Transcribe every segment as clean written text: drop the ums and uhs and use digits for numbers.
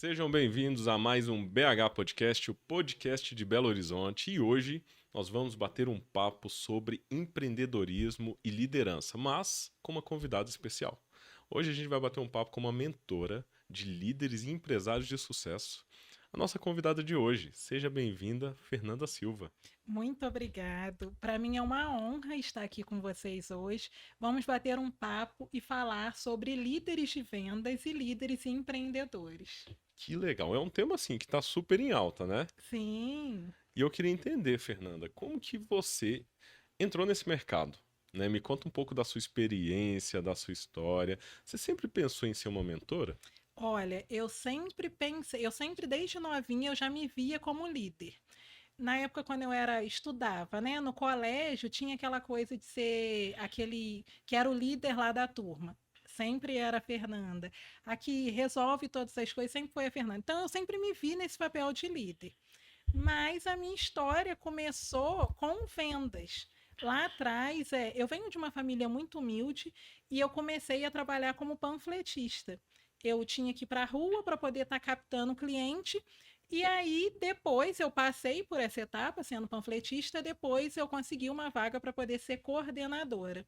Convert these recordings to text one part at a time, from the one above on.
Sejam bem-vindos a mais um BH Podcast, o podcast de Belo Horizonte. E hoje nós vamos bater um papo sobre empreendedorismo e liderança, mas com uma convidada especial. Hoje a gente vai bater um papo com uma mentora de líderes e empresários de sucesso. A nossa convidada de hoje, seja bem-vinda, Fernanda Silva. Muito obrigado. Para mim é uma honra estar aqui com vocês hoje. Vamos bater um papo e falar sobre líderes de vendas e líderes empreendedores. Que legal, é um tema assim que está super em alta, né? Sim. E eu queria entender, Fernanda, como que você entrou nesse mercado? Né? Me conta um pouco da sua experiência, da sua história. Você sempre pensou em ser uma mentora? Olha, eu sempre desde novinha eu já me via como líder. Na época quando eu estudava, né, no colégio, tinha aquela coisa de ser aquele que era o líder lá da turma. Sempre era a Fernanda. A que resolve todas as coisas sempre foi a Fernanda. Então eu sempre me vi nesse papel de líder. Mas a minha história começou com vendas. Lá atrás, eu venho de uma família muito humilde e eu comecei a trabalhar como panfletista. Eu tinha que ir para a rua para poder estar captando cliente. E aí, depois eu passei por essa etapa sendo panfletista, depois eu consegui uma vaga para poder ser coordenadora.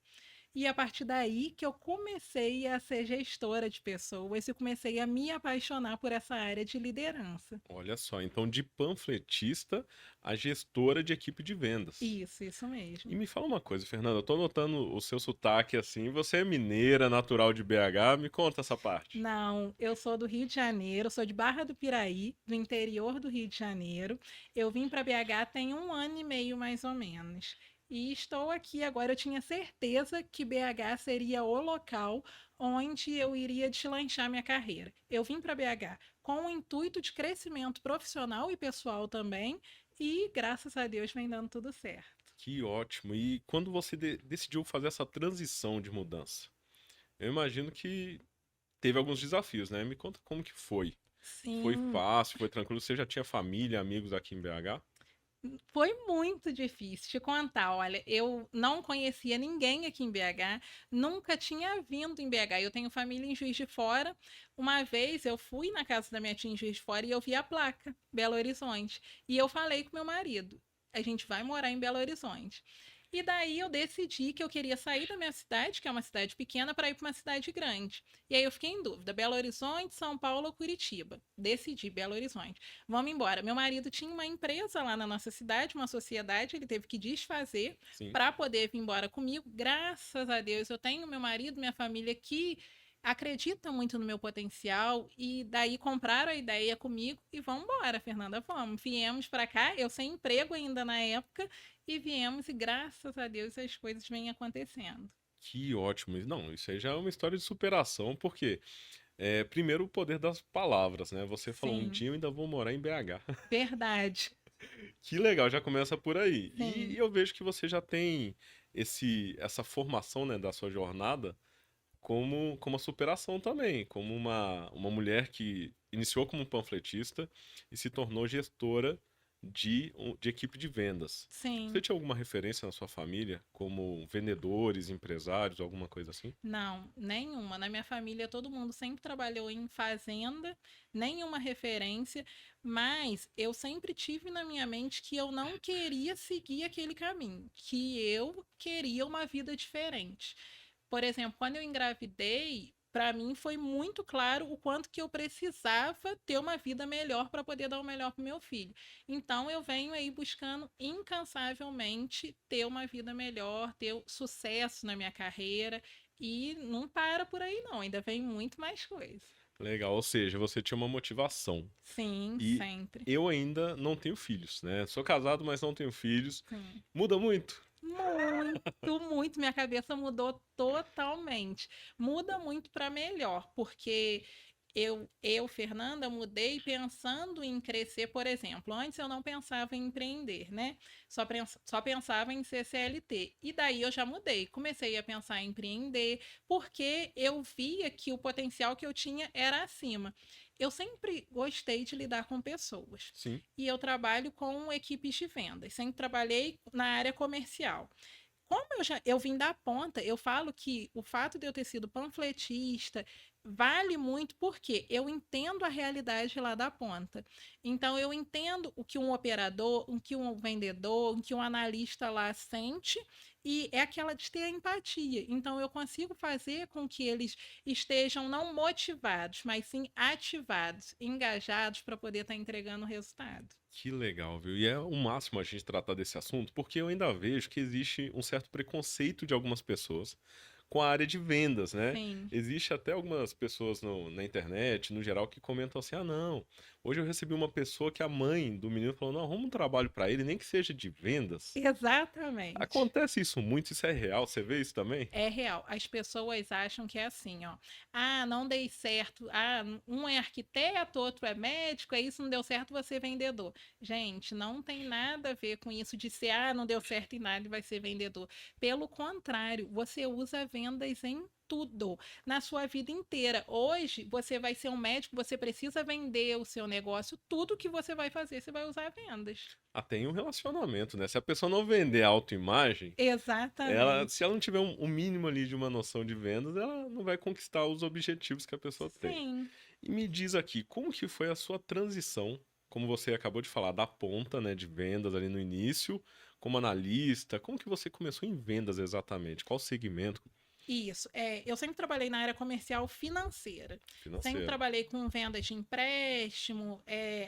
E a partir daí que eu comecei a ser gestora de pessoas e comecei a me apaixonar por essa área de liderança. Olha só, então de panfletista a gestora de equipe de vendas. Isso E mesmo. me fala uma coisa, Fernanda, eu tô notando o seu sotaque assim, você é mineira, natural de BH, me conta essa parte. Não, eu sou do Rio de Janeiro, sou de Barra do Piraí, do interior do Rio de Janeiro. Eu vim para BH tem um ano e meio mais ou menos. E estou aqui agora. Eu tinha certeza que BH seria o local onde eu iria deslanchar minha carreira. Eu vim para BH com o intuito de crescimento profissional e pessoal também, e graças a Deus vem dando tudo certo. Que ótimo. E quando você decidiu fazer essa transição de mudança? Eu imagino que teve alguns desafios, né? Me conta como que foi. Foi Sim, fácil, foi tranquilo? Você já tinha família, amigos aqui em BH? foi muito difícil te contar. Olha, eu não conhecia ninguém aqui em BH, nunca tinha vindo em BH. Eu tenho família em Juiz de Fora. Uma vez eu fui na casa da minha tia em Juiz de Fora e eu vi a placa Belo Horizonte. E eu falei com meu marido: a gente vai morar em Belo Horizonte. E daí eu decidi que eu queria sair da minha cidade, que é uma cidade pequena, para ir para uma cidade grande. E aí eu fiquei em dúvida: Belo Horizonte, São Paulo ou Curitiba? Decidi Belo Horizonte. Vamos embora. Meu marido tinha uma empresa lá na nossa cidade, uma sociedade, ele teve que desfazer Sim. para poder vir embora comigo. Graças a Deus, eu tenho meu marido, minha família que acredita muito no meu potencial e daí compraram a ideia comigo e vamos embora, Fernanda, vamos. Viemos para cá, eu sem emprego ainda na época e viemos e graças a Deus as coisas vêm acontecendo. Que ótimo. Não, isso aí já é uma história de superação, porque primeiro o poder das palavras, né? Você falou, um Sim, dia eu ainda vou morar em BH. verdade. Que legal, já começa por aí. E Sim. eu vejo que você já tem essa formação, né, da sua jornada como uma superação também, como uma mulher que iniciou como panfletista e se tornou gestora de equipe de vendas. Você Sim. tinha alguma referência na sua família, como vendedores, empresários, alguma coisa assim? Não, nenhuma. Na minha família, todo mundo sempre trabalhou em fazenda, nenhuma referência, mas eu sempre tive na minha mente que eu não queria seguir aquele caminho, que eu queria uma vida diferente. Por exemplo, quando eu engravidei, para mim foi muito claro o quanto que eu precisava ter uma vida melhor para poder dar o melhor para o meu filho. Então eu venho aí buscando incansavelmente ter uma vida melhor, ter sucesso na minha carreira e não para por aí não, ainda vem muito mais coisa. Legal, ou seja, você tinha uma motivação. Sim, E sempre. eu ainda não tenho filhos, né? Sou casado, mas não tenho filhos. Sim. Muda muito. Muito, muito. Minha cabeça mudou totalmente. Muda muito para melhor, porque Fernanda, mudei pensando em crescer, por exemplo. Antes eu não pensava em empreender, né? Só pensava em ser CLT. E daí eu já mudei. Comecei a pensar em empreender, porque eu via que o potencial que eu tinha era acima. Eu sempre gostei de lidar com pessoas. Sim. E eu trabalho com equipes de vendas. Sempre trabalhei na área comercial. como eu vim da ponta, eu falo que o fato de eu ter sido panfletista vale muito porque eu entendo a realidade lá da ponta. Então, eu entendo o que um operador, o que um vendedor, o que um analista lá sente, e é aquela de ter empatia. Então, eu consigo fazer com que eles estejam não motivados, mas sim ativados, engajados para poder estar entregando o resultado. Que legal, viu? E é o máximo a gente tratar desse assunto, porque eu ainda vejo que existe um certo preconceito de algumas pessoas com a área de vendas, né? Sim, Existe até algumas pessoas na internet, no geral, que comentam assim: ah, não, hoje eu recebi uma pessoa que a mãe do menino falou: não, arruma um trabalho pra ele, nem que seja de vendas. exatamente. Acontece isso muito, isso é real, você vê isso também? É real. As pessoas acham que é assim, ó. Ah, não dei certo. Ah, um é arquiteto, outro é médico, aí isso não deu certo, você é vendedor. Gente, não tem nada a ver com isso de ser, ah, não deu certo em nada e vai ser vendedor. Pelo contrário, você usa vendas em tudo, na sua vida inteira. Hoje, você vai ser um médico, você precisa vender o seu negócio, tudo que você vai fazer, você vai usar vendas. Até em um relacionamento, né? Se a pessoa não vender a autoimagem, se Exatamente. ela não tiver um mínimo ali de uma noção de vendas, ela não vai conquistar os objetivos que a pessoa tem. Sim. E me diz aqui, como que foi a sua transição, como você acabou de falar, da ponta, né, de vendas ali no início, como analista, como que você começou em vendas exatamente? Qual segmento Isso, eu sempre trabalhei na área comercial financeira. Sempre financeiro? trabalhei com vendas de empréstimo,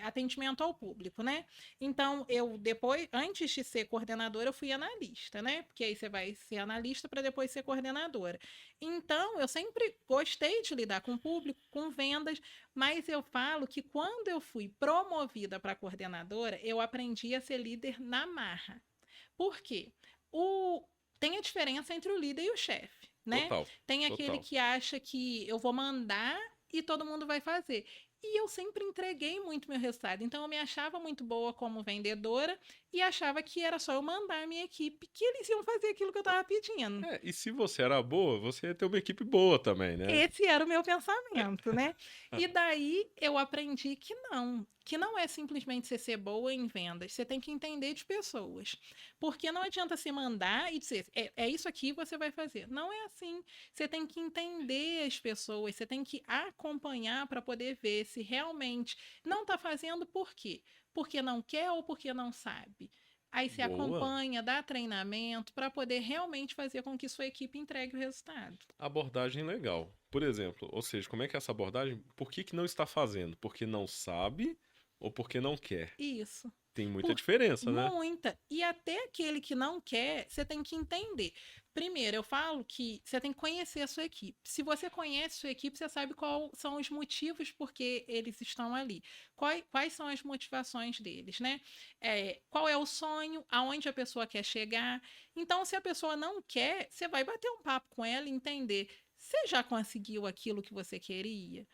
atendimento ao público, né? Então, eu depois, antes de ser coordenadora, eu fui analista, né? Porque aí você vai ser analista para depois ser coordenadora. Então, eu sempre gostei de lidar com o público, com vendas, mas eu falo que quando eu fui promovida para coordenadora, eu aprendi a ser líder na marra. Por quê? O, tem a diferença entre o líder e o chefe, né? Total, Tem aquele total. que acha que eu vou mandar e todo mundo vai fazer. E eu sempre entreguei muito meu resultado. Então eu me achava muito boa como vendedora e achava que era só eu mandar a minha equipe que eles iam fazer aquilo que eu estava pedindo. É, e se você era boa, você ia ter uma equipe boa também, né? Esse era o meu pensamento, né? E daí eu aprendi que não é simplesmente você ser boa em vendas, você tem que entender de pessoas. Porque não adianta você mandar e dizer, é isso aqui que você vai fazer. Não é assim. Você tem que entender as pessoas, você tem que acompanhar para poder ver se realmente não está fazendo por quê? Porque não quer ou porque não sabe. Aí você Boa. acompanha, dá treinamento para poder realmente fazer com que sua equipe entregue o resultado. Abordagem legal. Por exemplo, ou seja, como é que é essa abordagem? Por que que não está fazendo? Porque não sabe ou porque não quer? Isso. Tem muita Por diferença, né? muita. E até aquele que não quer, você tem que entender. Primeiro, eu falo que você tem que conhecer a sua equipe. Se você conhece a sua equipe, você sabe quais são os motivos por que eles estão ali. Quais são as motivações deles, né? Qual é o sonho, aonde a pessoa quer chegar. Então, se a pessoa não quer, você vai bater um papo com ela e entender. Você já conseguiu aquilo que você queria?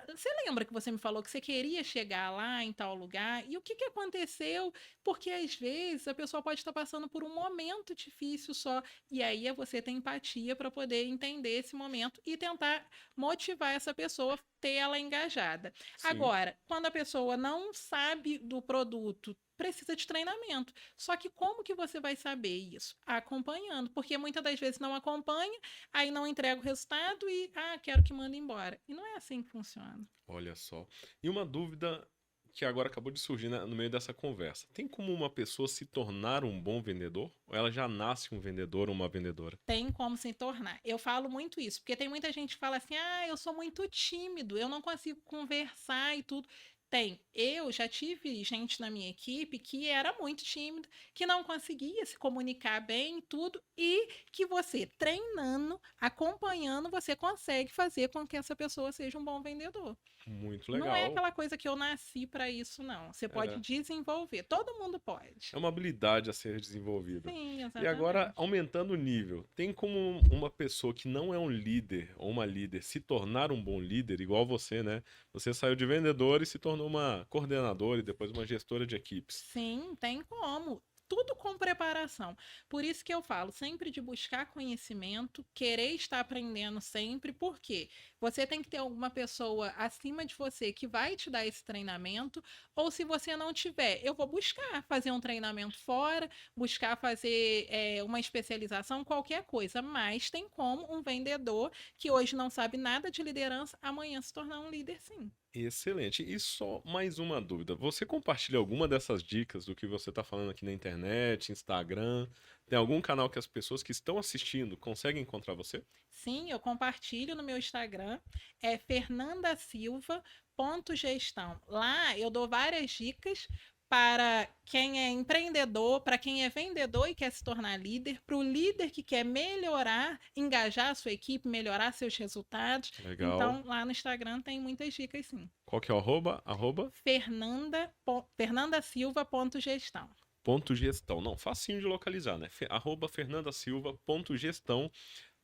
Você lembra que você me falou que você queria chegar lá em tal lugar? E o que que aconteceu? Porque às vezes a pessoa pode estar passando por um momento difícil só, e aí é você ter empatia para poder entender esse momento e tentar motivar essa pessoa, ter ela engajada. Sim. Agora, quando a pessoa não sabe do produto, precisa de treinamento. Só que como que você vai saber isso? Acompanhando, porque muitas das vezes não acompanha, aí não entrega o resultado e, quero que mande embora. E não é assim que funciona. Olha só. E uma dúvida que agora acabou de surgir no meio dessa conversa. Tem como uma pessoa se tornar um bom vendedor? Ou ela já nasce um vendedor ou uma vendedora? Tem como se tornar. Eu falo muito isso, porque tem muita gente que fala assim: eu sou muito tímido, eu não consigo conversar e tudo. Tem. Eu já tive gente na minha equipe que era muito tímido, que não conseguia se comunicar bem e tudo, e que você treinando, acompanhando, você consegue fazer com que essa pessoa seja um bom vendedor. Muito Não é legal. aquela coisa que eu nasci para isso, não. Você pode É, desenvolver, todo mundo pode. é uma habilidade a ser desenvolvida. Sim, E agora, exatamente. aumentando o nível, tem como uma pessoa que não é um líder ou uma líder se tornar um bom líder, igual você, né? Você saiu de vendedor e se tornou uma coordenadora e depois uma gestora de equipes. Sim, tem como. tudo com preparação. Por isso que eu falo sempre de buscar conhecimento, querer estar aprendendo sempre, porque você tem que ter alguma pessoa acima de você que vai te dar esse treinamento, ou se você não tiver, eu vou buscar fazer um treinamento fora, buscar fazer uma especialização, qualquer coisa, mas tem como um vendedor que hoje não sabe nada de liderança, amanhã se tornar um líder, sim. Excelente. E só mais uma dúvida. Você compartilha alguma dessas dicas do que você está falando aqui na internet, Instagram? Tem algum canal que as pessoas que estão assistindo conseguem encontrar você? Sim, eu compartilho no meu Instagram, é fernandasilva.gestão. Lá eu dou várias dicas para quem é empreendedor, para quem é vendedor e quer se tornar líder, para o líder que quer melhorar, engajar a sua equipe, melhorar seus resultados. Legal. Então, lá no Instagram tem muitas dicas, sim. Qual que é o arroba? Arroba Fernandasilva.gestão. ponto gestão. Não, facinho de localizar, né? Arroba fernandasilva.gestão.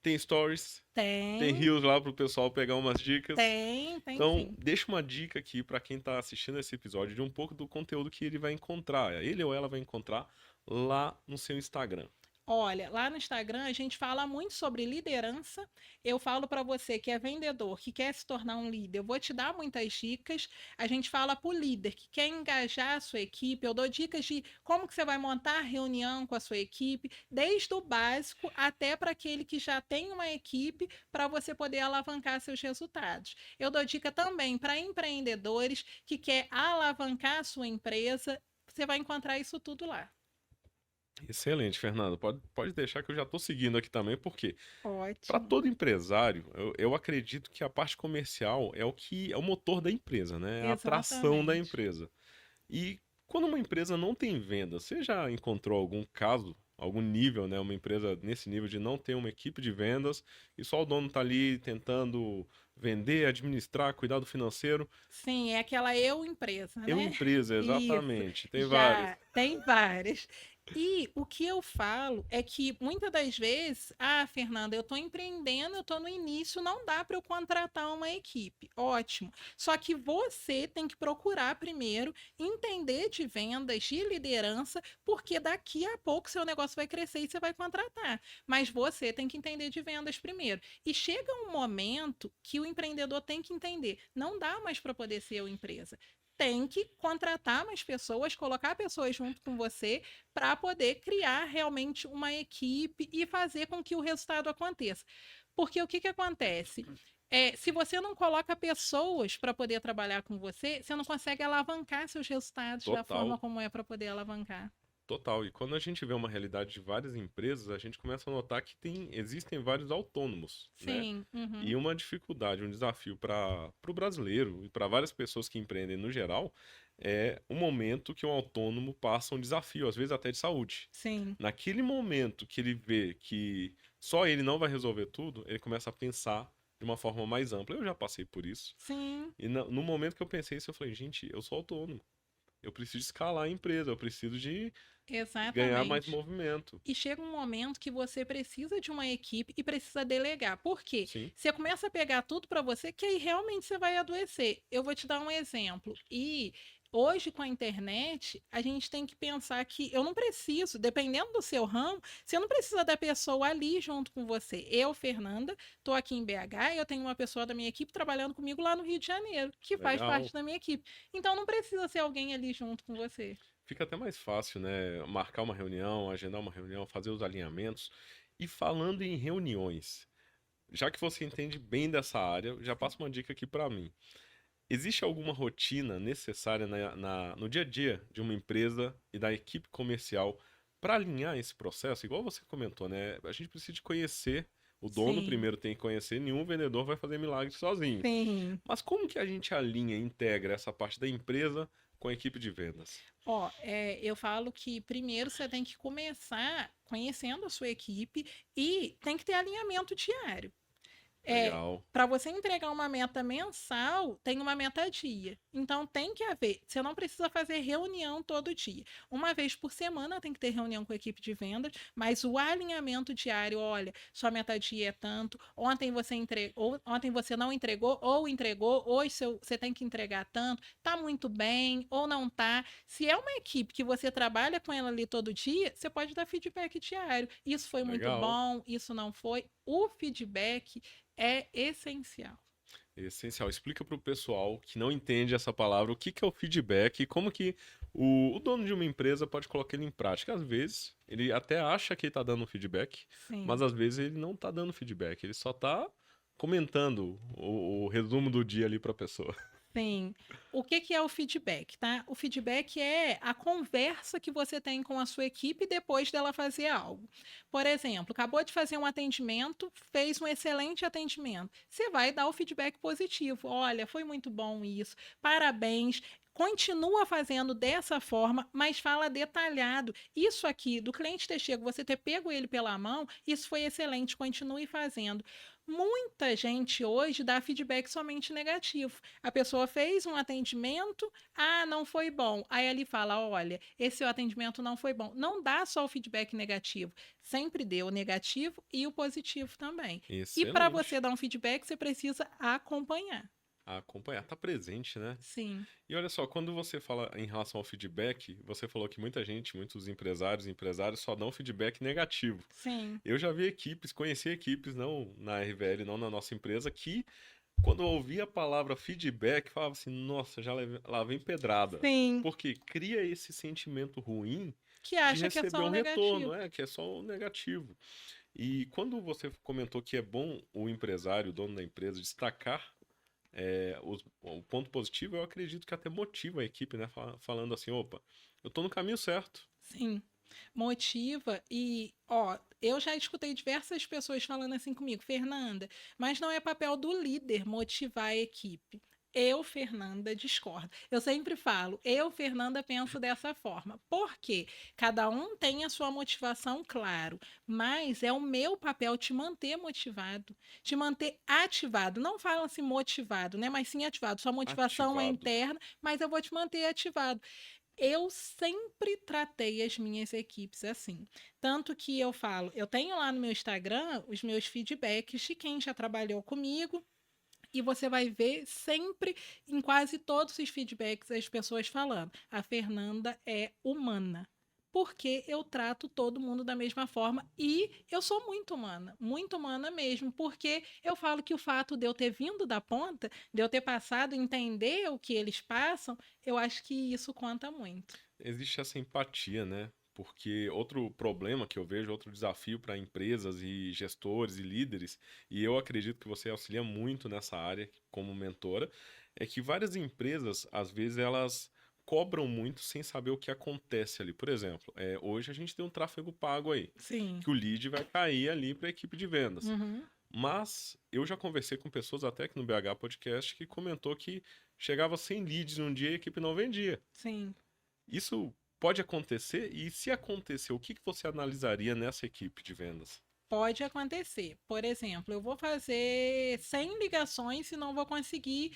Tem stories, tem Tem, reels lá pro pessoal pegar umas dicas. tem Então, sim. deixa uma dica aqui para quem tá assistindo esse episódio de um pouco do conteúdo que ele vai encontrar. Ele ou ela vai encontrar lá no seu Instagram. Olha, lá no Instagram a gente fala muito sobre liderança. Eu falo para você que é vendedor, que quer se tornar um líder, eu vou te dar muitas dicas. A gente fala para o líder que quer engajar a sua equipe, eu dou dicas de como que você vai montar a reunião com a sua equipe, desde o básico até para aquele que já tem uma equipe, para você poder alavancar seus resultados. Eu dou dica também para empreendedores que quer alavancar a sua empresa. Você vai encontrar isso tudo lá. Excelente, Fernando. Pode deixar que eu já estou seguindo aqui também, porque para Ótimo. todo empresário, eu acredito que a parte comercial é o que é o motor da empresa, né? É a atração da Exatamente. empresa. E quando uma empresa não tem venda, você já encontrou algum caso, algum nível, né? Uma empresa nesse nível de não ter uma equipe de vendas e só o dono está ali tentando vender, administrar, cuidar do financeiro? Sim, é aquela eu empresa, Eu né? empresa, Isso, exatamente. Tem várias. já tem várias. E o que eu falo é que muitas das vezes, Fernanda, eu estou empreendendo, eu estou no início, não dá para eu contratar uma equipe. Ótimo. Só que você tem que procurar primeiro entender de vendas, de liderança, porque daqui a pouco seu negócio vai crescer e você vai contratar. Mas você tem que entender de vendas primeiro. E chega um momento que o empreendedor tem que entender, não dá mais para poder ser uma empresa. Tem que contratar mais pessoas, colocar pessoas junto com você para poder criar realmente uma equipe e fazer com que o resultado aconteça. Porque o que, que acontece? Se você não coloca pessoas para poder trabalhar com você, você não consegue alavancar seus resultados da Total. forma como é para poder alavancar. Total. E quando a gente vê uma realidade de várias empresas, a gente começa a notar que existem vários autônomos, né? Sim, E uhum, uma dificuldade, um desafio para o brasileiro e para várias pessoas que empreendem no geral é o momento que um autônomo passa um desafio, às vezes até de saúde. sim, Naquele momento que ele vê que só ele não vai resolver tudo, ele começa a pensar de uma forma mais ampla. Eu já passei por isso. sim, E no momento que eu pensei isso, eu falei, gente, eu sou autônomo. Eu preciso escalar a empresa, eu preciso de ganhar mais exatamente. movimento. E chega um momento que você precisa de uma equipe e precisa delegar. Por quê? Sim, Você começa a pegar tudo para você, que aí realmente você vai adoecer. Eu vou te dar um exemplo. E hoje, com a internet, a gente tem que pensar que eu não preciso, dependendo do seu ramo, você não precisa da pessoa ali junto com você. Eu, Fernanda, estou aqui em BH e eu tenho uma pessoa da minha equipe trabalhando comigo lá no Rio de Janeiro, que faz legal. parte da minha equipe. Então, não precisa ser alguém ali junto com você. Fica até mais fácil, né? Marcar uma reunião, agendar uma reunião, fazer os alinhamentos. E falando em reuniões, já que você entende bem dessa área, já passa uma dica aqui para mim. Existe alguma rotina necessária no dia a dia de uma empresa e da equipe comercial para alinhar esse processo? Igual você comentou, né? A gente precisa de conhecer. O dono Sim, primeiro tem que conhecer, nenhum vendedor vai fazer milagre sozinho. sim. Mas como que a gente alinha e integra essa parte da empresa com a equipe de vendas? Ó, eu falo que primeiro você tem que começar conhecendo a sua equipe e tem que ter alinhamento diário. Legal. Para você entregar uma meta mensal, tem uma meta dia. Então tem que haver. Você não precisa fazer reunião todo dia. Uma vez por semana tem que ter reunião com a equipe de vendas, mas o alinhamento diário, olha, sua meta dia é tanto. Ontem você entregou, ontem você não entregou ou entregou, hoje você tem que entregar tanto. Tá muito bem ou não tá? Se é uma equipe que você trabalha com ela ali todo dia, você pode dar feedback diário. Isso foi muito Legal. bom, isso não foi. O feedback é essencial. Essencial. Explica para o pessoal que não entende essa palavra o que que é o feedback e como que o dono de uma empresa pode colocar ele em prática. Às vezes, ele até acha que está dando feedback, mas Sim. às vezes ele não está dando feedback, ele só está comentando o resumo do dia ali para a pessoa. Sim. O que que é o feedback, tá? O feedback é a conversa que você tem com a sua equipe depois dela fazer algo. Por exemplo, acabou de fazer um atendimento, fez um excelente atendimento. Você vai dar o feedback positivo. Olha, foi muito bom isso. Parabéns. Continua fazendo dessa forma, mas fala detalhado. Isso aqui, do cliente ter chego, você ter pego ele pela mão, isso foi excelente, continue fazendo. Muita gente hoje dá feedback somente negativo. A pessoa fez um atendimento, não foi bom. Aí ele fala: olha, esse seu atendimento não foi bom. Não dá só o feedback negativo, sempre dê o negativo e o positivo também. E para Excelente. você dar um feedback, você precisa acompanhar. A acompanhar, tá presente, né? Sim, E olha só, quando você fala em relação ao feedback, você falou que muita gente, muitos empresários e empresários só dão feedback negativo. sim, Eu já vi equipes, conheci equipes, não na RVL, não na nossa empresa, que quando eu ouvia a palavra feedback, falava assim, nossa, lá vem pedrada. sim. Porque cria esse sentimento ruim Que de acha que é receber só um o retorno, negativo. que é só o negativo. E quando você comentou que é bom o empresário, o dono da empresa, destacar o ponto positivo, eu acredito que até motiva a equipe, né? Falando assim, opa, eu tô no caminho certo. Sim, motiva e, ó, eu já escutei diversas pessoas falando assim comigo, Fernanda, mas não é papel do líder motivar a equipe. Eu, Fernanda, discordo. Eu sempre falo, eu, Fernanda, penso dessa forma. Por quê? Cada um tem a sua motivação, claro, mas é o meu papel te manter motivado, te manter ativado. Não fala assim motivado, né? Mas sim ativado. Sua motivação é Ativado. interna, mas eu vou te manter ativado. Eu sempre tratei as minhas equipes assim. Tanto que eu falo, eu tenho lá no meu Instagram os meus feedbacks de quem já trabalhou comigo, e você vai ver sempre, em quase todos os feedbacks, as pessoas falando: a Fernanda é humana. Porque eu trato todo mundo da mesma forma e eu sou muito humana mesmo, porque eu falo que o fato de eu ter vindo da ponta, de eu ter passado, entender o que eles passam, eu acho que isso conta muito. Existe essa empatia, né? Porque outro problema que eu vejo, outro desafio para empresas e gestores e líderes, e eu acredito que você auxilia muito nessa área como mentora, é que várias empresas, às vezes, elas cobram muito sem saber o que acontece ali. Por exemplo, hoje a gente tem um tráfego pago aí, Sim. que o lead vai cair ali para a equipe de vendas. Uhum. Mas eu já conversei com pessoas até aqui no BH Podcast que comentou que chegava 100 leads num dia e a equipe não vendia. Sim. Isso pode acontecer? E se acontecer, o que que você analisaria nessa equipe de vendas? Pode acontecer. Por exemplo, eu vou fazer 100 ligações e não vou conseguir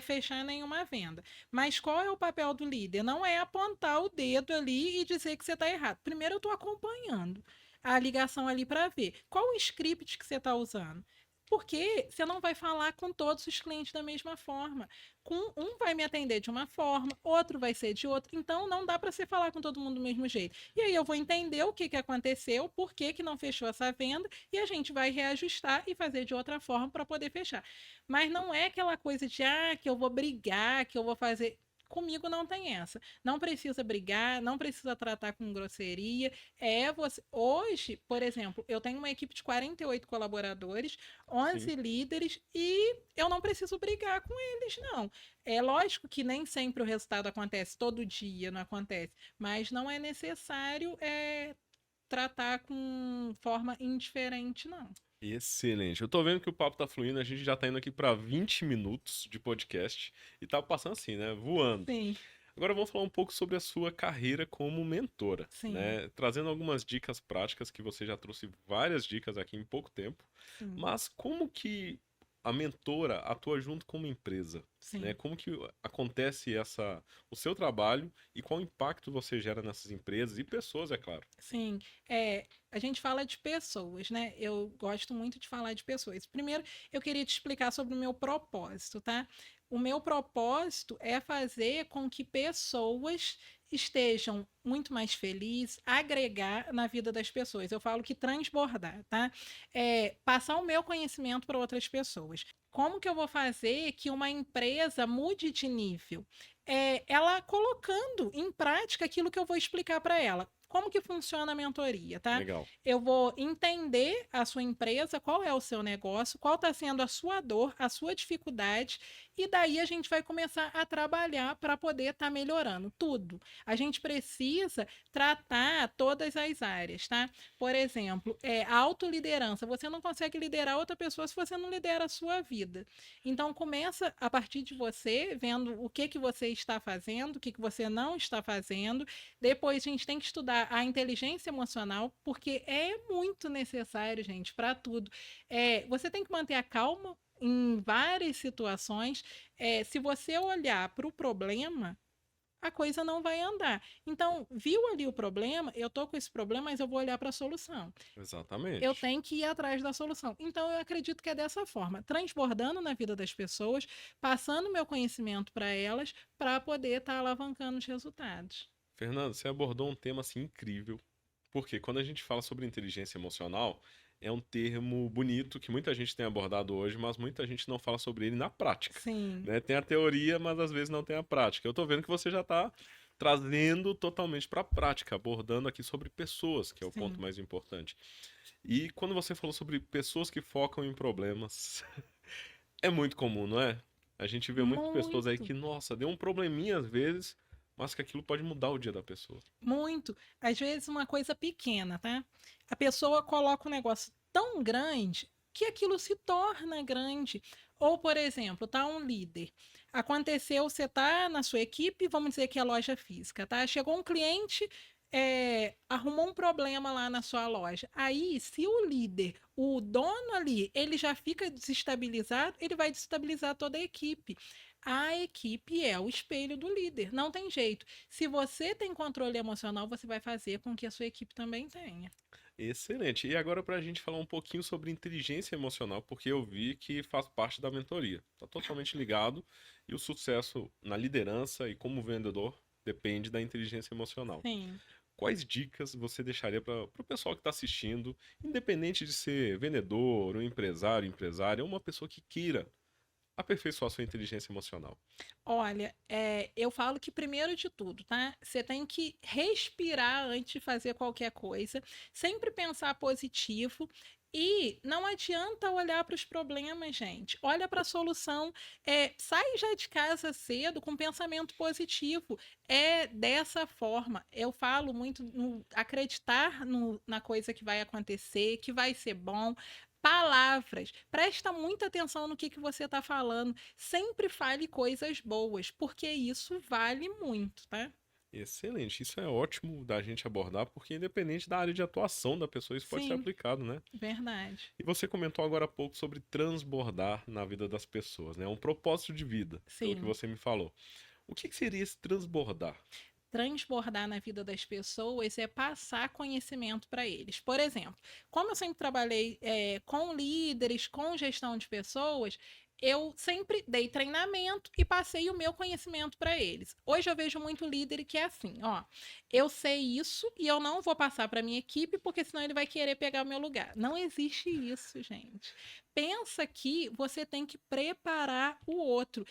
fechar nenhuma venda. Mas qual é o papel do líder? Não é apontar o dedo ali e dizer que você está errado. Primeiro, eu estou acompanhando a ligação ali para ver qual o script que você está usando. Porque você não vai falar com todos os clientes da mesma forma. Com um vai me atender de uma forma, outro vai ser de outra. Então não dá para você falar com todo mundo do mesmo jeito. E aí eu vou entender o que, que aconteceu, por que, que não fechou essa venda, e a gente vai reajustar e fazer de outra forma para poder fechar. Mas não é aquela coisa de que eu vou brigar, que eu vou fazer. Comigo não tem essa. Não precisa brigar, não precisa tratar com grosseria. É você. Hoje, por exemplo, eu tenho uma equipe de 48 colaboradores, Sim. 11 líderes e eu não preciso brigar com eles, não. É lógico que nem sempre o resultado acontece todo dia, não acontece, mas não é necessário tratar com forma indiferente, não. Excelente. Eu tô vendo que o papo tá fluindo, a gente já tá indo aqui para 20 minutos de podcast e tá passando assim, né? Voando. Sim, Agora vamos falar um pouco sobre a sua carreira como mentora, sim, né? Trazendo algumas dicas práticas que você já trouxe várias dicas aqui em pouco tempo. sim. Mas como que a mentora atua junto com uma empresa, né? Sim. Como que acontece o seu trabalho e qual impacto você gera nessas empresas e pessoas, é claro. Sim, a gente fala de pessoas, né? Eu gosto muito de falar de pessoas. Primeiro, eu queria te explicar sobre o meu propósito, tá? O meu propósito é fazer com que pessoas estejam muito mais felizes, agregar na vida das pessoas. Eu falo que transbordar, tá? Passar o meu conhecimento para outras pessoas. Como que eu vou fazer que uma empresa mude de nível? Ela colocando em prática aquilo que eu vou explicar para ela. Como que funciona a mentoria, tá? Legal. Eu vou entender a sua empresa, qual é o seu negócio, qual está sendo a sua dor, a sua dificuldade, e daí a gente vai começar a trabalhar para poder estar melhorando tudo. A gente precisa tratar todas as áreas, tá? Por exemplo, a autoliderança. Você não consegue liderar outra pessoa se você não lidera a sua vida. Então começa a partir de você, vendo o que você está fazendo, o que você não está fazendo. Depois a gente tem que estudar a inteligência emocional, porque é muito necessário, gente, para tudo. Você tem que manter a calma em várias situações. Se você olhar para o problema, a coisa não vai andar. Então, viu ali o problema, eu tô com esse problema, mas eu vou olhar para a solução. Eu Exatamente. tenho que ir atrás da solução. Então, eu acredito que é dessa forma, transbordando na vida das pessoas, passando meu conhecimento para elas, para poder estar alavancando os resultados. Fernando, você abordou um tema assim incrível, porque quando a gente fala sobre inteligência emocional, é um termo bonito que muita gente tem abordado hoje, mas muita gente não fala sobre ele na prática, Sim, né? Tem a teoria, mas às vezes não tem a prática. Eu tô vendo que você já está trazendo totalmente para a prática, abordando aqui sobre pessoas, que é o ponto sim, mais importante. E quando você falou sobre pessoas que focam em problemas, é muito comum, não é? A gente vê muitas pessoas aí muito, que, nossa, deu um probleminha às vezes, mas que aquilo pode mudar o dia da pessoa. muito. Às vezes, uma coisa pequena, tá? A pessoa coloca um negócio tão grande que aquilo se torna grande. Ou, por exemplo, tá um líder. Aconteceu, você tá na sua equipe, vamos dizer que é loja física, tá? Chegou um cliente, arrumou um problema lá na sua loja. Aí, se o líder, o dono ali, ele já fica desestabilizado, ele vai desestabilizar toda a equipe. A equipe é o espelho do líder, não tem jeito. Se você tem controle emocional, você vai fazer com que a sua equipe também tenha. Excelente. E agora para a gente falar um pouquinho sobre inteligência emocional, porque eu vi que faz parte da mentoria. Está totalmente ligado e o sucesso na liderança e como vendedor depende da inteligência emocional. Sim. Quais dicas você deixaria para o pessoal que está assistindo, independente de ser vendedor, ou empresário, empresária, ou uma pessoa que queira aperfeiçoar sua inteligência emocional? Olha, eu falo que primeiro de tudo, tá? Você tem que respirar antes de fazer qualquer coisa, sempre pensar positivo. E não adianta olhar para os problemas, gente. Olha para a solução. Sai já de casa cedo com pensamento positivo. É dessa forma. Eu falo muito no acreditar na coisa que vai acontecer, que vai ser bom. Palavras. Presta muita atenção no que você está falando. Sempre fale coisas boas, porque isso vale muito, tá? Excelente, isso é ótimo da gente abordar, porque independente da área de atuação da pessoa, isso pode ser Sim, aplicado, né? verdade. E você comentou agora há pouco sobre transbordar na vida das pessoas, né? Um propósito de vida, pelo que Sim. você me falou. O que seria esse transbordar? Transbordar na vida das pessoas é passar conhecimento para eles. Por exemplo, como eu sempre trabalhei com líderes, com gestão de pessoas, eu sempre dei treinamento e passei o meu conhecimento para eles. Hoje eu vejo muito líder que é assim, ó, eu sei isso e eu não vou passar para minha equipe porque senão ele vai querer pegar o meu lugar. Não existe isso, gente. Pensa que você tem que preparar o outro.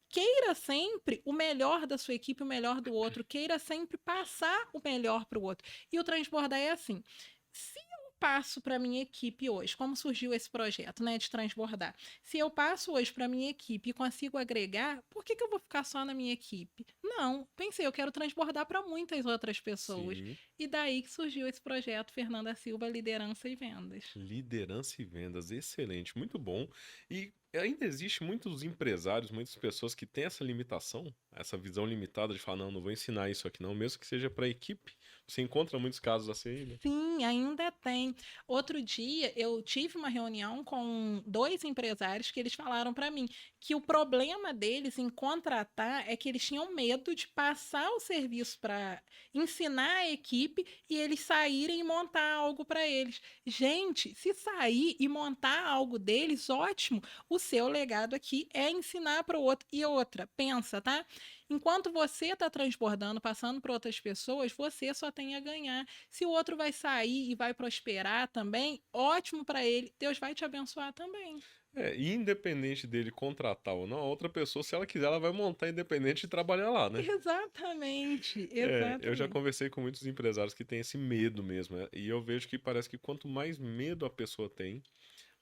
Queira sempre o melhor da sua equipe, o melhor do outro. Queira sempre passar o melhor para o outro. E o transbordar é assim. Se eu passo para minha equipe hoje, como surgiu esse projeto, né, de transbordar? Se eu passo hoje para minha equipe e consigo agregar, por que eu vou ficar só na minha equipe? Não, pensei, eu quero transbordar para muitas outras pessoas. Sim, E daí que surgiu esse projeto Fernanda Silva Liderança e Vendas. liderança e vendas, excelente, muito bom. E ainda existe muitos empresários, muitas pessoas que têm essa limitação, essa visão limitada de falar, não, não vou ensinar isso aqui não, mesmo que seja para a equipe. Você encontra muitos casos assim ainda. Sim, ainda tem. Outro dia eu tive uma reunião com dois empresários que eles falaram para mim que o problema deles em contratar é que eles tinham medo de passar o serviço para ensinar a equipe e eles saírem e montar algo para eles. Gente, se sair e montar algo deles, ótimo. O seu legado aqui é ensinar para o outro. E outra, pensa, tá? Enquanto você está transbordando, passando para outras pessoas, você só tem a ganhar. Se o outro vai sair e vai prosperar também, ótimo para ele. Deus vai te abençoar também. E independente dele contratar ou não, a outra pessoa, se ela quiser, ela vai montar independente de trabalhar lá, né? Exatamente, Eu já exatamente. conversei com muitos empresários que têm esse medo mesmo, e eu vejo que parece que quanto mais medo a pessoa tem,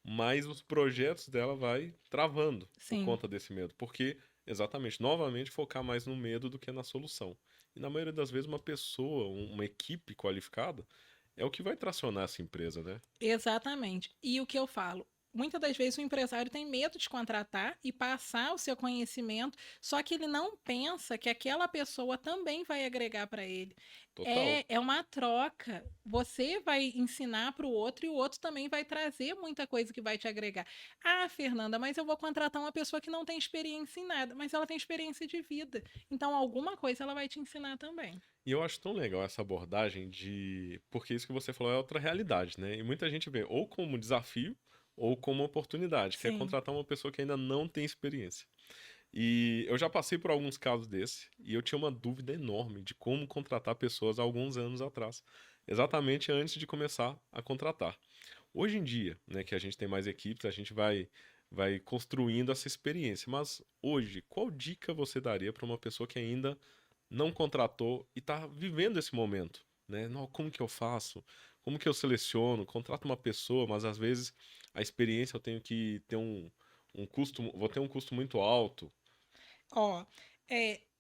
mais os projetos dela vai travando por Sim, conta desse medo, porque exatamente, novamente focar mais no medo do que na solução. E na maioria das vezes uma pessoa, uma equipe qualificada é o que vai tracionar essa empresa, né? exatamente. E o que eu falo? Muitas das vezes o empresário tem medo de contratar e passar o seu conhecimento, só que ele não pensa que aquela pessoa também vai agregar para ele. Total. É uma troca. Você vai ensinar para o outro e o outro também vai trazer muita coisa que vai te agregar. Ah, Fernanda, mas eu vou contratar uma pessoa que não tem experiência em nada, mas ela tem experiência de vida. Então, alguma coisa ela vai te ensinar também. E eu acho tão legal essa abordagem de. Porque isso que você falou é outra realidade, né? E muita gente vê ou como desafio ou como oportunidade, que é Sim. contratar uma pessoa que ainda não tem experiência. E eu já passei por alguns casos desse, e eu tinha uma dúvida enorme de como contratar pessoas há alguns anos atrás, exatamente antes de começar a contratar. Hoje em dia, né, que a gente tem mais equipes, a gente vai construindo essa experiência. Mas hoje, qual dica você daria para uma pessoa que ainda não contratou e está vivendo esse momento, né? Não, como que eu faço? Como que eu seleciono? Contrato uma pessoa, mas às vezes a experiência eu tenho que ter um custo, vou ter um custo muito alto. Ó,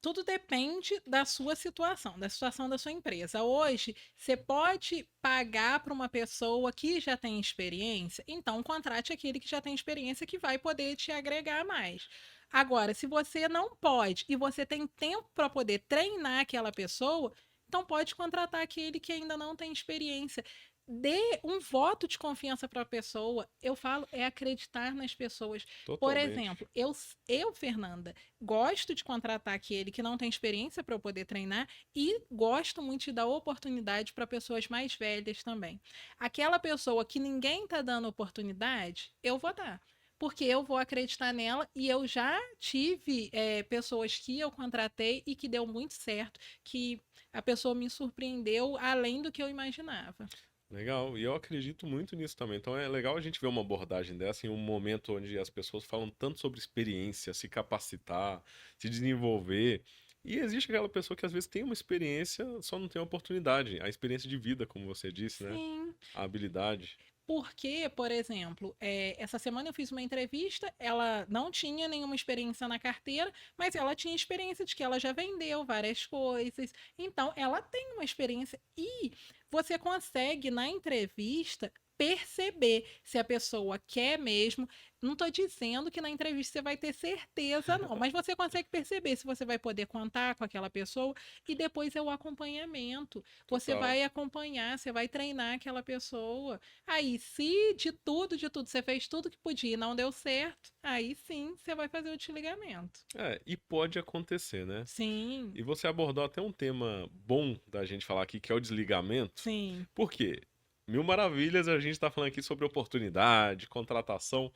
tudo depende da sua situação, da situação da sua empresa. Hoje, você pode pagar para uma pessoa que já tem experiência, então contrate aquele que já tem experiência que vai poder te agregar mais. Agora, se você não pode e você tem tempo para poder treinar aquela pessoa, então pode contratar aquele que ainda não tem experiência. Dê um voto de confiança para a pessoa. Eu falo, é acreditar nas pessoas. Por Totalmente. exemplo, Fernanda, gosto de contratar aquele que não tem experiência para eu poder treinar e gosto muito de dar oportunidade para pessoas mais velhas também. Aquela pessoa que ninguém está dando oportunidade, eu vou dar. Porque eu vou acreditar nela e eu já tive pessoas que eu contratei e que deu muito certo, que a pessoa me surpreendeu além do que eu imaginava. Legal, e eu acredito muito nisso também. Então é legal a gente ver uma abordagem dessa em um momento onde as pessoas falam tanto sobre experiência, se capacitar, se desenvolver. E existe aquela pessoa que às vezes tem uma experiência, só não tem uma oportunidade. A experiência de vida, como você disse, né? Sim. A habilidade. Porque, por exemplo, essa semana eu fiz uma entrevista, ela não tinha nenhuma experiência na carteira, mas ela tinha experiência de que ela já vendeu várias coisas. Então, ela tem uma experiência e você consegue, na entrevista, perceber se a pessoa quer mesmo. Não estou dizendo que na entrevista você vai ter certeza, não, mas você consegue perceber se você vai poder contar com aquela pessoa e depois é o acompanhamento. Você Total. vai acompanhar, você vai treinar aquela pessoa. Aí, se de tudo, você fez tudo que podia e não deu certo, aí sim você vai fazer o desligamento. E pode acontecer, né? Sim, E você abordou até um tema bom da gente falar aqui, que é o desligamento. sim, Por quê? Mil maravilhas, a gente está falando aqui sobre oportunidade, contratação,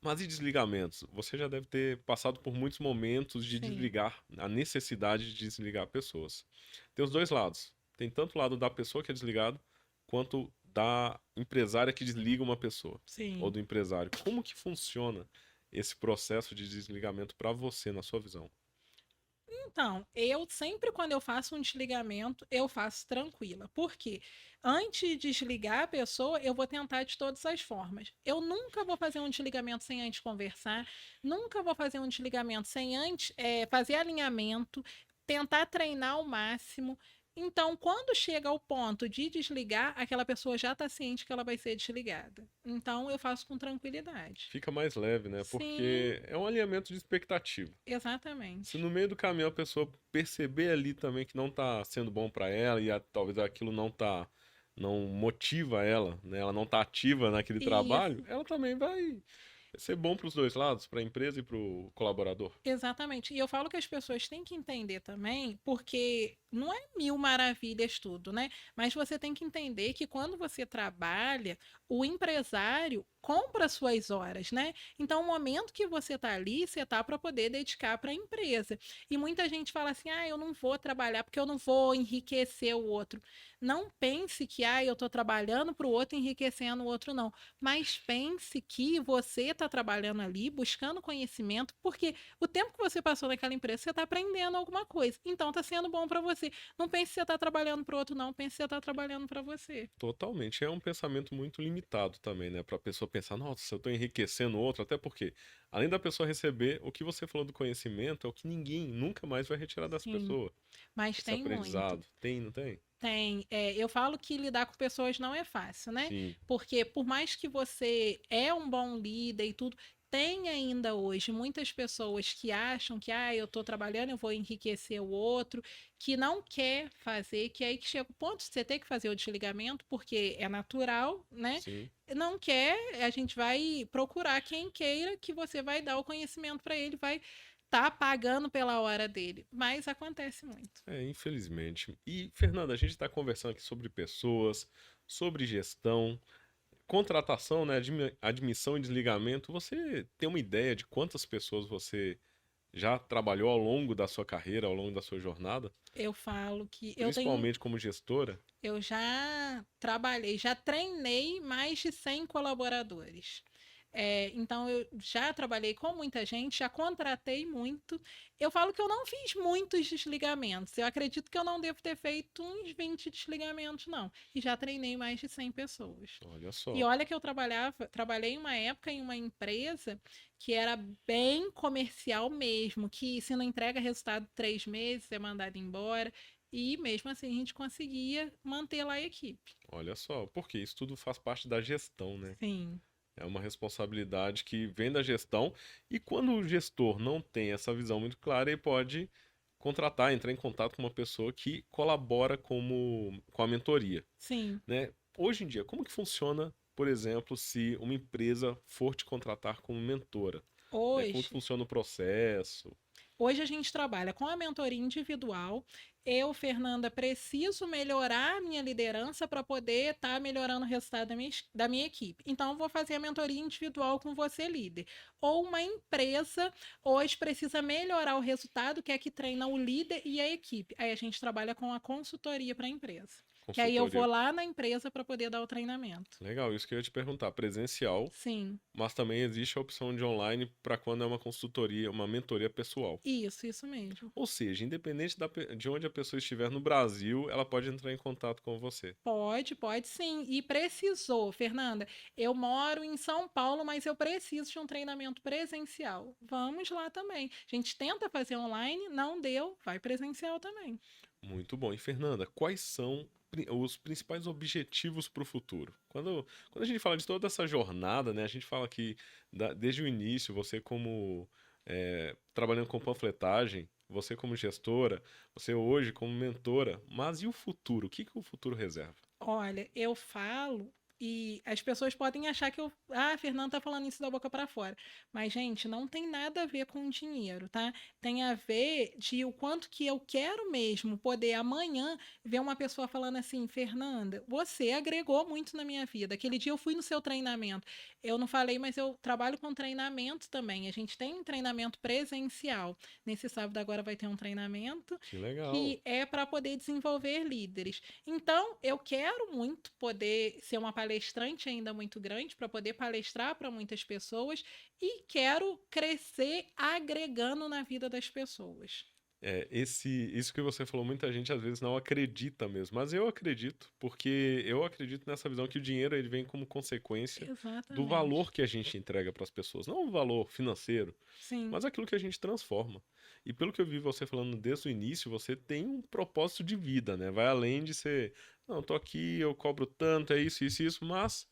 mas e desligamentos? Você já deve ter passado por muitos momentos de sim, desligar, a necessidade de desligar pessoas. Tem os dois lados. Tem tanto o lado da pessoa que é desligado, quanto da empresária que desliga uma pessoa, ou sim. do empresário. Como que funciona esse processo de desligamento para você, na sua visão? Então, eu sempre quando eu faço um desligamento, eu faço tranquila. Por quê? Antes de desligar a pessoa, eu vou tentar de todas as formas. Eu nunca vou fazer um desligamento sem antes conversar, nunca vou fazer um desligamento sem antes fazer alinhamento, tentar treinar ao máximo. Então, quando chega ao ponto de desligar, aquela pessoa já está ciente que ela vai ser desligada. Então, eu faço com tranquilidade. Fica mais leve, né? Sim, Porque é um alinhamento de expectativa. Se exatamente. no meio do caminho a pessoa perceber ali também que não tá sendo bom para ela e talvez aquilo não motiva ela, né? Ela não tá ativa naquele trabalho, Isso. ela também vai ser bom para os dois lados, para a empresa e para o colaborador. Exatamente. E eu falo que as pessoas têm que entender também, porque não é mil maravilhas tudo, né? Mas você tem que entender que quando você trabalha, o empresário compra suas horas, né? Então, o momento que você está ali, você está para poder dedicar para a empresa. E muita gente fala assim: ah, eu não vou trabalhar porque eu não vou enriquecer o outro. Não pense que, ah, eu estou trabalhando para o outro enriquecendo o outro, não. Mas pense que você está trabalhando ali, buscando conhecimento, porque o tempo que você passou naquela empresa, você está aprendendo alguma coisa. Então está sendo bom para você. Não pense que você está trabalhando para o outro, não. Pense que você está trabalhando para você. Totalmente. É um pensamento muito limitado também, né? Para a pessoa pensar, nossa, eu estou enriquecendo o outro, até porque, além da pessoa receber, o que você falou do conhecimento é o que ninguém nunca mais vai retirar dessa Sim, pessoa. mas Esse tem muito. aprendizado. Tem, não tem? Tem. Eu falo que lidar com pessoas não é fácil, né? Sim. Porque por mais que você é um bom líder e tudo, tem ainda hoje muitas pessoas que acham que, ah, eu estou trabalhando, eu vou enriquecer o outro, que não quer fazer, que é aí que chega o ponto de você ter que fazer o desligamento, porque é natural, né? Sim. Não quer, a gente vai procurar quem queira que você vai dar o conhecimento para ele, vai estar pagando pela hora dele. Mas acontece muito. É, infelizmente. E, Fernanda, a gente está conversando aqui sobre pessoas, sobre gestão, contratação, né, admissão e desligamento. Você tem uma ideia de quantas pessoas você já trabalhou ao longo da sua carreira, ao longo da sua jornada? Eu falo que Principalmente como gestora? eu já trabalhei, já treinei mais de 100 colaboradores. Então, eu já trabalhei com muita gente, já contratei muito. Eu falo que eu não fiz muitos desligamentos. Eu acredito que eu não devo ter feito uns 20 desligamentos, não. E já treinei mais de 100 pessoas. Olha E só. olha que eu trabalhei uma época em uma empresa que era bem comercial mesmo, que se não entrega resultado 3 meses, é mandado embora. E mesmo assim a gente conseguia manter lá a equipe. Olha só. Porque isso tudo faz parte da gestão, né? Sim, É uma responsabilidade que vem da gestão. E quando o gestor não tem essa visão muito clara, ele pode contratar, entrar em contato com uma pessoa que colabora com a mentoria, sim. né? Hoje em dia, como que funciona, por exemplo, se uma empresa for te contratar como mentora, né? Como que Hoje, funciona o processo? hoje a gente trabalha com a mentoria individual. Eu, Fernanda, preciso melhorar a minha liderança para poder estar melhorando o resultado da minha equipe. Então, eu vou fazer a mentoria individual com você, líder. Ou uma empresa hoje precisa melhorar o resultado, que é que treina o líder e a equipe. Aí a gente trabalha com a consultoria para a empresa. Que aí eu vou Consultoria. lá na empresa para poder dar o treinamento. Legal, isso que eu ia te perguntar. Presencial, Sim, mas também existe a opção de online para quando é uma consultoria, uma mentoria pessoal. isso mesmo. Ou seja, independente de onde a pessoa estiver no Brasil, ela pode entrar em contato com você. Pode sim. E precisou, Fernanda. Eu moro em São Paulo, mas eu preciso de um treinamento presencial. Vamos lá também. A gente tenta fazer online, não deu, vai presencial também. Muito bom. E Fernanda, quais são os principais objetivos para o futuro? Quando a gente fala de toda essa jornada, né, a gente fala que desde o início, você como trabalhando com panfletagem, você como gestora, você hoje como mentora, mas e o futuro? O que que o futuro reserva? Olha, eu falo e as pessoas podem achar que a Fernanda tá falando isso da boca para fora. Mas, gente, não tem nada a ver com dinheiro, tá? Tem a ver de o quanto que eu quero mesmo poder amanhã ver uma pessoa falando assim, Fernanda, você agregou muito na minha vida. Aquele dia eu fui no seu treinamento. Eu não falei, mas eu trabalho com treinamento também. A gente tem um treinamento presencial. Nesse sábado agora vai ter um treinamento Que legal. que é para poder desenvolver líderes. Então, eu quero muito poder ser uma palestrante ainda muito grande, para poder palestrar para muitas pessoas e quero crescer agregando na vida das pessoas. Isso que você falou, muita gente às vezes não acredita mesmo, mas eu acredito, porque eu acredito nessa visão que o dinheiro ele vem como consequência do Exatamente. valor que a gente entrega para as pessoas, não o valor financeiro, Sim. mas aquilo que a gente transforma. E pelo que eu vi você falando desde o início, você tem um propósito de vida, né? Vai além de ser, não, eu tô aqui, eu cobro tanto, é isso, mas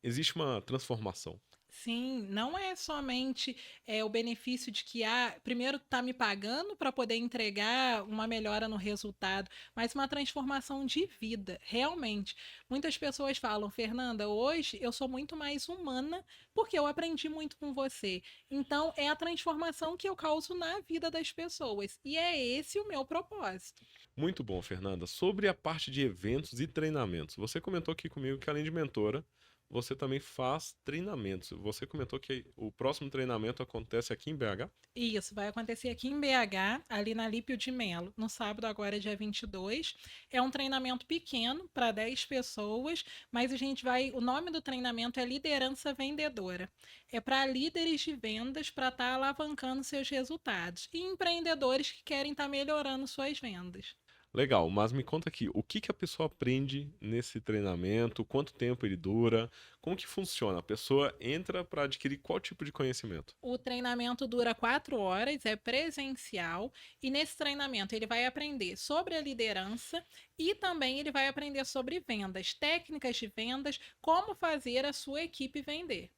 existe uma transformação. Sim, não é somente o benefício de que primeiro está me pagando para poder entregar uma melhora no resultado, mas uma transformação de vida, realmente. Muitas pessoas falam, Fernanda, hoje eu sou muito mais humana porque eu aprendi muito com você. Então, é a transformação que eu causo na vida das pessoas. E é esse o meu propósito. Muito bom, Fernanda. Sobre a parte de eventos e treinamentos, você comentou aqui comigo que além de mentora, você também faz treinamentos. Você comentou que o próximo treinamento acontece aqui em BH? Isso, vai acontecer aqui em BH, ali na Lípio de Melo, no sábado, agora dia 22. É um treinamento pequeno para 10 pessoas, mas a gente vai. O nome do treinamento é Liderança Vendedora. É para líderes de vendas para estar alavancando seus resultados e empreendedores que querem estar melhorando suas vendas. Legal, mas me conta aqui, o que que a pessoa aprende nesse treinamento? Quanto tempo ele dura? Como que funciona? A pessoa entra para adquirir qual tipo de conhecimento? O treinamento dura 4 horas, é presencial, e nesse treinamento ele vai aprender sobre a liderança e também ele vai aprender sobre vendas, técnicas de vendas, como fazer a sua equipe vender.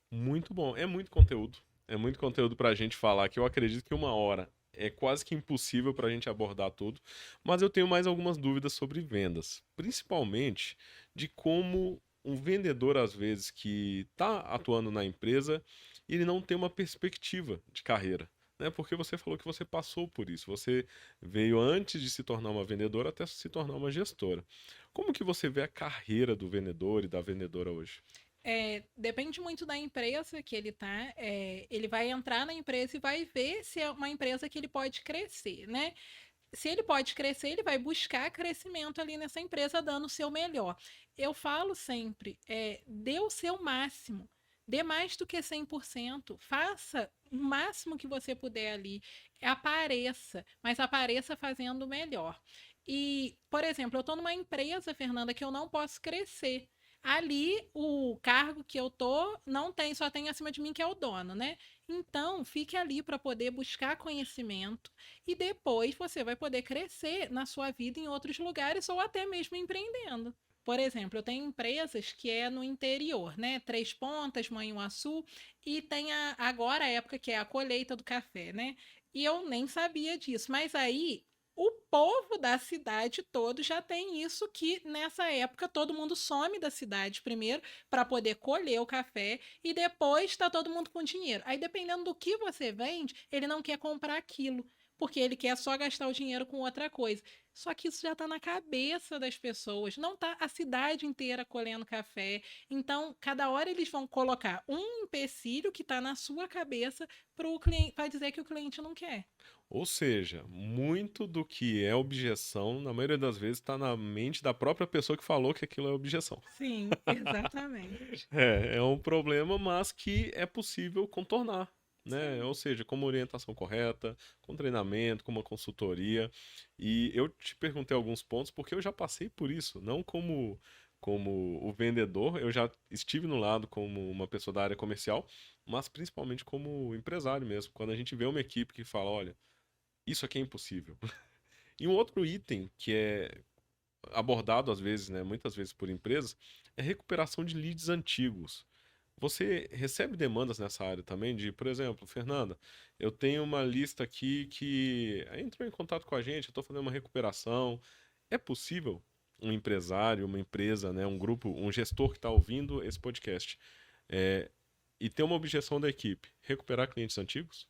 Muito bom, é muito conteúdo. É muito conteúdo para a gente falar, que eu acredito que 1 hora é quase que impossível para a gente abordar tudo, mas eu tenho mais algumas dúvidas sobre vendas, principalmente de como um vendedor, às vezes, que está atuando na empresa, ele não tem uma perspectiva de carreira. Né? Porque você falou que você passou por isso, você veio antes de se tornar uma vendedora até se tornar uma gestora. Como que você vê a carreira do vendedor e da vendedora hoje? Depende muito da empresa que ele tá. Ele vai entrar na empresa e vai ver se é uma empresa que ele pode crescer, né? Se ele pode crescer, ele vai buscar crescimento ali nessa empresa, dando o seu melhor. Eu falo sempre, dê o seu máximo. Dê mais do que 100%. Faça o máximo que você puder ali. Apareça, mas apareça fazendo o melhor. E, por exemplo, eu estou numa empresa, Fernanda, que eu não posso crescer. Ali, o cargo que eu tô não tem, só tem acima de mim que é o dono, né? Então, fique ali para poder buscar conhecimento e depois você vai poder crescer na sua vida em outros lugares ou até mesmo empreendendo. Por exemplo, eu tenho empresas que é no interior, né? Três Pontas, Manhuaçu, e tem agora a época que é a colheita do café, né? E eu nem sabia disso, mas aí o povo da cidade todo já tem isso que nessa época todo mundo some da cidade primeiro para poder colher o café e depois está todo mundo com dinheiro. Aí dependendo do que você vende, ele não quer comprar aquilo, porque ele quer só gastar o dinheiro com outra coisa. Só que isso já está na cabeça das pessoas, não está a cidade inteira colhendo café. Então, cada hora eles vão colocar um empecilho que está na sua cabeça para o cliente, para dizer que o cliente não quer. Ou seja, muito do que é objeção, na maioria das vezes, está na mente da própria pessoa que falou que aquilo é objeção. Sim, exatamente. É um problema, mas que é possível contornar, né? Sim. Ou seja, com uma orientação correta, com treinamento, com uma consultoria. E eu te perguntei alguns pontos porque eu já passei por isso, não como o vendedor, eu já estive no lado como uma pessoa da área comercial, mas principalmente como empresário mesmo. Quando a gente vê uma equipe que fala, olha, isso aqui é impossível. E um outro item que é abordado às vezes, né, muitas vezes por empresas, é recuperação de leads antigos. Você recebe demandas nessa área também de, por exemplo, Fernanda, eu tenho uma lista aqui que entrou em contato com a gente, eu estou fazendo uma recuperação. É possível um empresário, uma empresa, né, um grupo, um gestor que está ouvindo esse podcast é, e ter uma objeção da equipe, recuperar clientes antigos?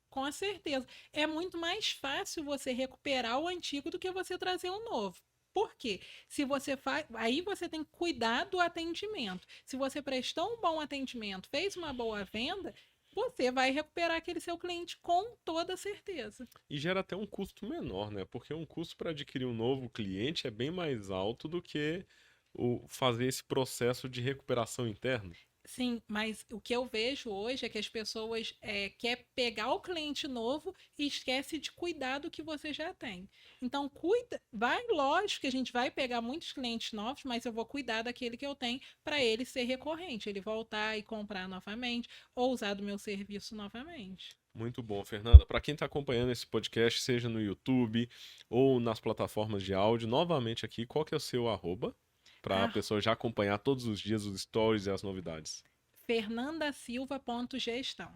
Com certeza. É muito mais fácil você recuperar o antigo do que você trazer um novo. Por quê? Se você faz, aí você tem que cuidar do atendimento. Se você prestou um bom atendimento, fez uma boa venda, você vai recuperar aquele seu cliente com toda certeza. E gera até um custo menor, né? Porque um custo para adquirir um novo cliente é bem mais alto do que o fazer esse processo de recuperação interno. Sim, mas o que eu vejo hoje é que as pessoas quer pegar o cliente novo e esquece de cuidar do que você já tem. Então, cuida, vai, lógico que a gente vai pegar muitos clientes novos, mas eu vou cuidar daquele que eu tenho para ele ser recorrente, ele voltar e comprar novamente ou usar do meu serviço novamente. Muito bom, Fernanda. Para quem está acompanhando esse podcast, seja no YouTube ou nas plataformas de áudio, novamente aqui, qual que é o seu arroba? Para a Ah, pessoa já acompanhar todos os dias os stories e as novidades. fernandasilva.gestão.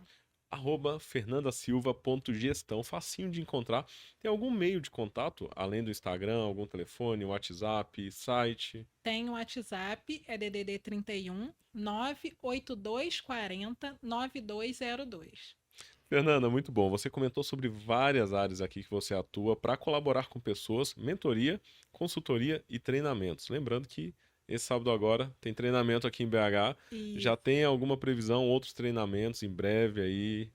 @fernandasilva.gestão, facinho de encontrar. Tem algum meio de contato, além do Instagram, algum telefone, WhatsApp, site? Tem o WhatsApp, é DDD 31 98240 9202. Fernanda, muito bom. Você comentou sobre várias áreas aqui que você atua para colaborar com pessoas, mentoria, consultoria e treinamentos. Lembrando que esse sábado agora tem treinamento aqui em BH. E Já tem alguma previsão, outros treinamentos em breve aí?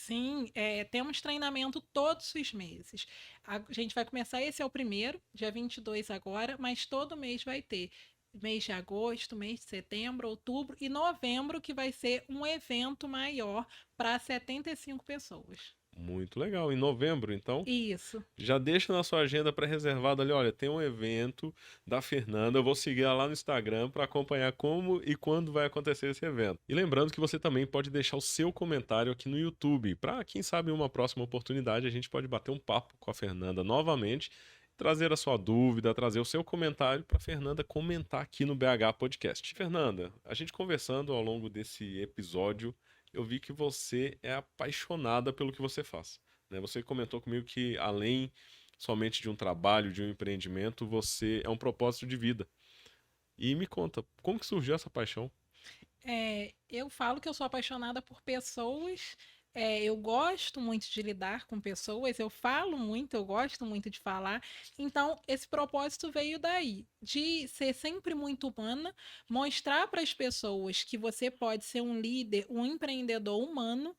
sim, temos treinamento todos os meses. A gente vai começar, esse é o primeiro, dia 22 agora, mas todo mês vai ter. Mês de agosto, mês de setembro, outubro e novembro, que vai ser um evento maior para 75 pessoas. Muito legal. Em novembro, então. Isso. Já deixa na sua agenda pré-reservada ali, olha, tem um evento da Fernanda, eu vou seguir ela lá no Instagram para acompanhar como e quando vai acontecer esse evento. E lembrando que você também pode deixar o seu comentário aqui no YouTube, para quem sabe em uma próxima oportunidade a gente pode bater um papo com a Fernanda novamente, trazer a sua dúvida, trazer o seu comentário para a Fernanda comentar aqui no BH Podcast. Fernanda, a gente conversando ao longo desse episódio, eu vi que você é apaixonada pelo que você faz, né? Você comentou comigo que além somente de um trabalho, de um empreendimento, você é um propósito de vida. E me conta, como que surgiu essa paixão? Eu falo que eu sou apaixonada por pessoas. Eu gosto muito de lidar com pessoas, eu falo muito, eu gosto muito de falar. Então, esse propósito veio daí, de ser sempre muito humana, mostrar para as pessoas que você pode ser um líder, um empreendedor humano,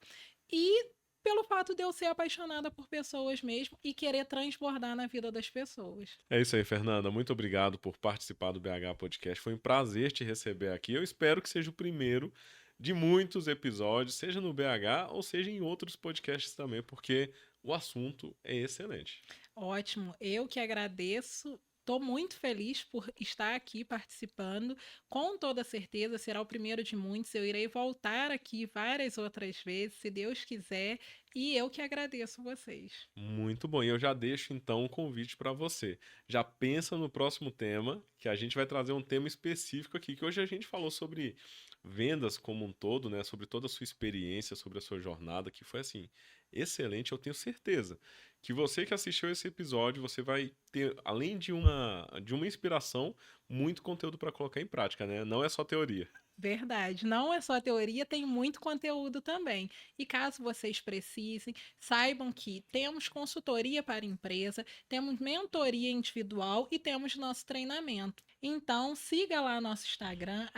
e pelo fato de eu ser apaixonada por pessoas mesmo e querer transbordar na vida das pessoas. É isso aí, Fernanda. Muito obrigado por participar do BH Podcast. Foi um prazer te receber aqui. Eu espero que seja o primeiro de muitos episódios, seja no BH ou seja em outros podcasts também, porque o assunto é excelente. Ótimo, eu que agradeço. Estou muito feliz por estar aqui participando. Com toda certeza será o primeiro de muitos. Eu irei voltar aqui várias outras vezes, se Deus quiser. E eu que agradeço vocês. Muito bom. E eu já deixo então um convite para você. Já pensa no próximo tema, que a gente vai trazer um tema específico aqui, que hoje a gente falou sobre vendas como um todo, né, sobre toda a sua experiência, sobre a sua jornada, que foi assim, excelente, eu tenho certeza que você que assistiu esse episódio, você vai ter, além de uma inspiração, muito conteúdo para colocar em prática, né? Não é só teoria. Verdade, não é só teoria, tem muito conteúdo também. E caso vocês precisem, saibam que temos consultoria para empresa, temos mentoria individual e temos nosso treinamento. Então, siga lá nosso Instagram,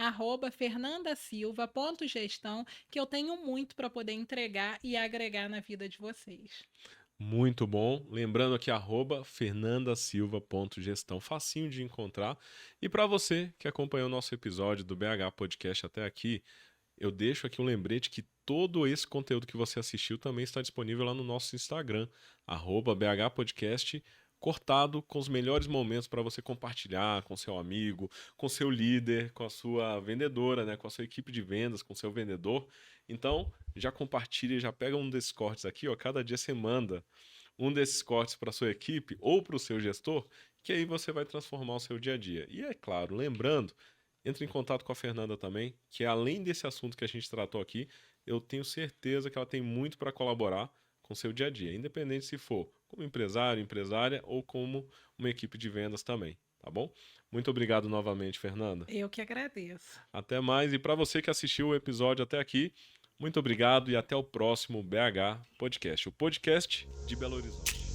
@fernandasilva.gestão, que eu tenho muito para poder entregar e agregar na vida de vocês. Muito bom. Lembrando aqui, @fernandasilva.gestão, facinho de encontrar. E para você que acompanhou o nosso episódio do BH Podcast até aqui, eu deixo aqui um lembrete que todo esse conteúdo que você assistiu também está disponível lá no nosso Instagram, @BH Podcast, cortado com os melhores momentos para você compartilhar com seu amigo, com seu líder, com a sua vendedora, né, com a sua equipe de vendas, com seu vendedor. Então, já compartilha, já pega um desses cortes aqui, ó, cada dia você manda um desses cortes para sua equipe ou para o seu gestor, que aí você vai transformar o seu dia a dia. E é claro, lembrando, entre em contato com a Fernanda também, que além desse assunto que a gente tratou aqui, eu tenho certeza que ela tem muito para colaborar com o seu dia a dia, independente se for como empresário, empresária ou como uma equipe de vendas também, tá bom? Muito obrigado novamente, Fernanda. Eu que agradeço. Até mais. E para você que assistiu o episódio até aqui, muito obrigado e até o próximo BH Podcast, o podcast de Belo Horizonte.